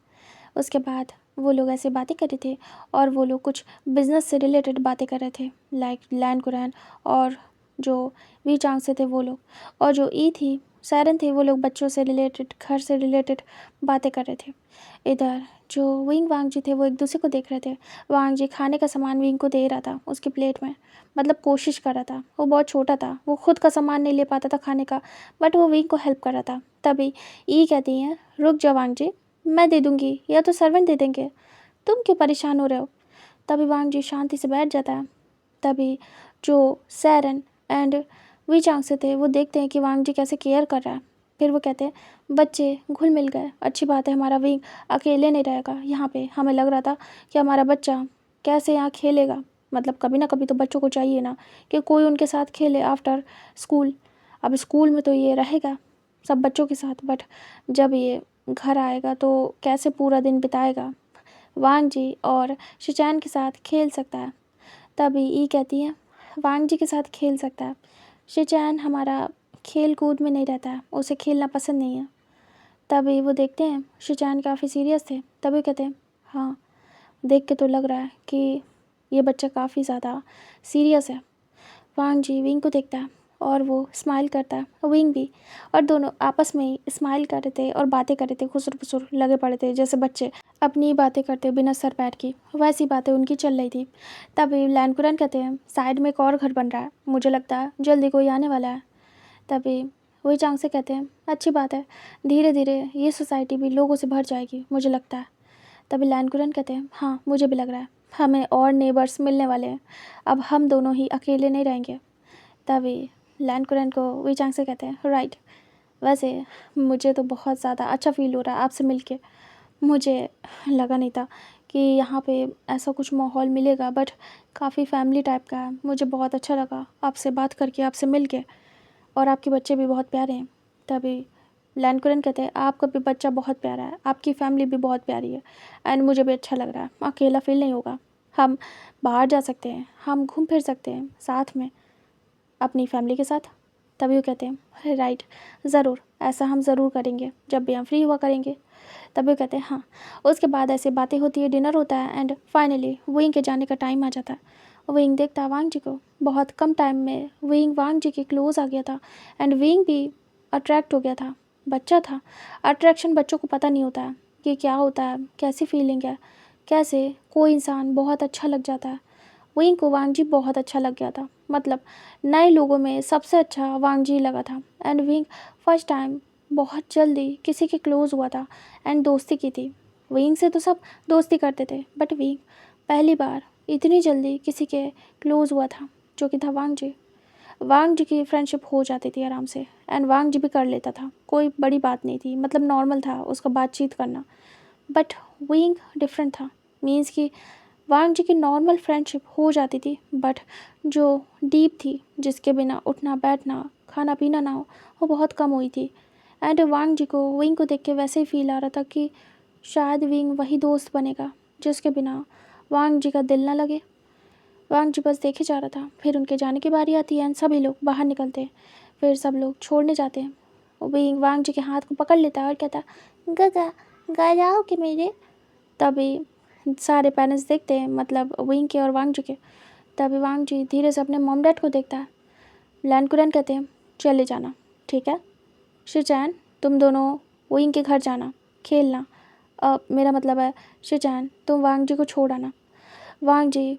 उसके बाद वो लोग ऐसे बातें कर रहे थे और वो लोग कुछ बिज़नेस से रिलेटेड बातें कर रहे थे, लाइक लैंड कुरैन और जो वी चांग से थे वो लोग, और जो ई थी सैरन थे वो लोग बच्चों से रिलेटेड, घर से रिलेटेड बातें कर रहे थे। इधर जो विंग वांग जी थे वो एक दूसरे को देख रहे थे। वांग जी खाने का सामान विंग को दे रहा था उसकी प्लेट में, मतलब कोशिश कर रहा था। वो बहुत छोटा था, वो खुद का सामान नहीं ले पाता था खाने का, बट वो विंग को हेल्प कर रहा था। तभी ई कहती हैं रुक जाओ वांग जी, मैं दे दूँगी या तो सर्वेंट दे देंगे, तुम क्यों परेशान हो रहे हो। तभी वांग जी शांति से बैठ जाता है। तभी जो सैरन एंड वी चांग से थे वो देखते हैं कि वांग जी कैसे केयर कर रहा है। फिर वो कहते हैं बच्चे घुल मिल गए, अच्छी बात है, हमारा विंग अकेले नहीं रहेगा यहाँ पे। हमें लग रहा था कि हमारा बच्चा कैसे यहाँ खेलेगा, मतलब कभी ना कभी तो बच्चों को चाहिए ना कि कोई उनके साथ खेले आफ्टर स्कूल। अब स्कूल में तो ये रहेगा सब बच्चों के साथ, बट जब ये घर आएगा तो कैसे पूरा दिन बिताएगा, वांग जी और शिचैन के साथ खेल सकता है। तभी ई कहती है वांग जी के साथ खेल सकता है, शिचैन हमारा खेल कूद में नहीं रहता है, उसे खेलना पसंद नहीं है। तभी वो देखते हैं शिचैन काफ़ी सीरियस थे। तभी कहते हैं हाँ, देख के तो लग रहा है कि ये बच्चा काफ़ी ज़्यादा सीरियस है। वांग जी विंग को देखता है और वो स्माइल करता है, विंग भी, और दोनों आपस में ही स्माइल कर रहे थे और बातें कर रहे थे, खुसर फुसर लगे पड़े थे जैसे बच्चे अपनी बातें करते बिना सर पैर की, वैसी बातें उनकी चल रही थी। तभी लैंकुरन कहते हैं साइड में एक और घर बन रहा है, मुझे लगता है जल्दी कोई आने वाला है। तभी वही चांग से कहते हैं अच्छी बात है, धीरे धीरे ये सोसाइटी भी लोगों से भर जाएगी मुझे लगता है। तभी लैंकुरन कहते हैं हाँ मुझे भी लग रहा है, हमें और नेबर्स मिलने वाले हैं, अब हम दोनों ही अकेले नहीं रहेंगे। तभी लैंकुरन को वही चांग से कहते हैं राइट, वैसे मुझे तो बहुत ज़्यादा अच्छा फील हो रहा है आपसे मिलके, मुझे लगा नहीं था कि यहाँ पे ऐसा कुछ माहौल मिलेगा, बट काफ़ी फैमिली टाइप का है, मुझे बहुत अच्छा लगा आपसे बात करके, आपसे मिल के, और आपके बच्चे भी बहुत प्यारे हैं। तभी लैंकुरन कहते हैं आपका भी बच्चा बहुत प्यारा है, आपकी फैमिली भी बहुत प्यारी है, एंड मुझे भी अच्छा लग रहा है, अकेला फील नहीं होगा, हम बाहर जा सकते हैं, हम घूम फिर सकते हैं साथ में अपनी फैमिली के साथ। तभी वो कहते हैं राइट, ज़रूर, ऐसा हम ज़रूर करेंगे जब भी हम फ्री हुआ करेंगे। तभी वो कहते हैं हाँ। उसके बाद ऐसे बातें होती है, डिनर होता है, एंड फाइनली विंग के जाने का टाइम आ जाता है। विंग देखता है वांग जी को, बहुत कम टाइम में विंग वांग जी के क्लोज आ गया था, एंड विंग भी अट्रैक्ट हो गया था। बच्चा था, अट्रैक्शन बच्चों को पता नहीं होता है कि क्या होता है, कैसी फीलिंग है, कैसे कोई इंसान बहुत अच्छा लग जाता है। विंग को वांग जी बहुत अच्छा लग गया था, मतलब नए लोगों में सबसे अच्छा वांग जी लगा था, एंड विंग फर्स्ट टाइम बहुत जल्दी किसी के क्लोज़ हुआ था एंड दोस्ती की थी। विंग से तो सब दोस्ती करते थे, बट विंग पहली बार इतनी जल्दी किसी के क्लोज़ हुआ था, जो कि था वांग जी। वांग जी की फ्रेंडशिप हो जाती थी आराम से, एंड वांग जी भी कर लेता था, कोई बड़ी बात नहीं थी, मतलब नॉर्मल था उसका बातचीत करना। बट विंग डिफरेंट था, मीन्स कि वांग जी की नॉर्मल फ्रेंडशिप हो जाती थी, बट जो डीप थी, जिसके बिना उठना बैठना खाना पीना ना हो, वो बहुत कम हुई थी। एंड वांग जी को विंग को देख के वैसे ही फील आ रहा था कि शायद विंग वही दोस्त बनेगा जिसके बिना वांग जी का दिल ना लगे। वांग जी बस देखे जा रहा था। फिर उनके जाने की बारी आती है एंड सभी लोग बाहर निकलते हैं। फिर सब लोग छोड़ने जाते हैं। विंग वांग जी के हाथ को पकड़ लेता है और कहता है गगा गा जाओ कि मेरे। तभी सारे पेरेंट्स देखते हैं, मतलब विंग के और वांग जी के। तभी वांग जी धीरे से अपने मॉम डैड को देखता है। लैंकुरन कहते हैं चले जाना, ठीक है शिचैन, तुम दोनों विंग के घर जाना, खेलना, मेरा मतलब है शिचैन तुम वांग जी को छोड़ आना। वांग जी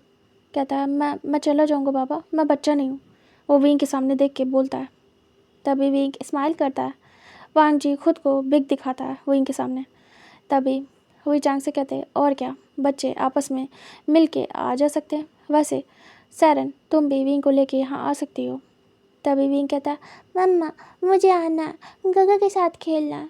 कहता है मैं चला जाऊँगा बाबा, मैं बच्चा नहीं हूँ। वो विंग के सामने देख के बोलता है। तभी विंग स्माइल करता है। वांग जी खुद को बिग दिखाता है विंग के सामने। तभी हुई चांग से कहते हैं, और क्या, बच्चे आपस में मिल के आ जा सकते हैं। वैसे सैरन, तुम भी विंग को लेके यहाँ आ सकती हो। तभी विंग कहता है, मम्मा मुझे आना, गगा के साथ खेलना।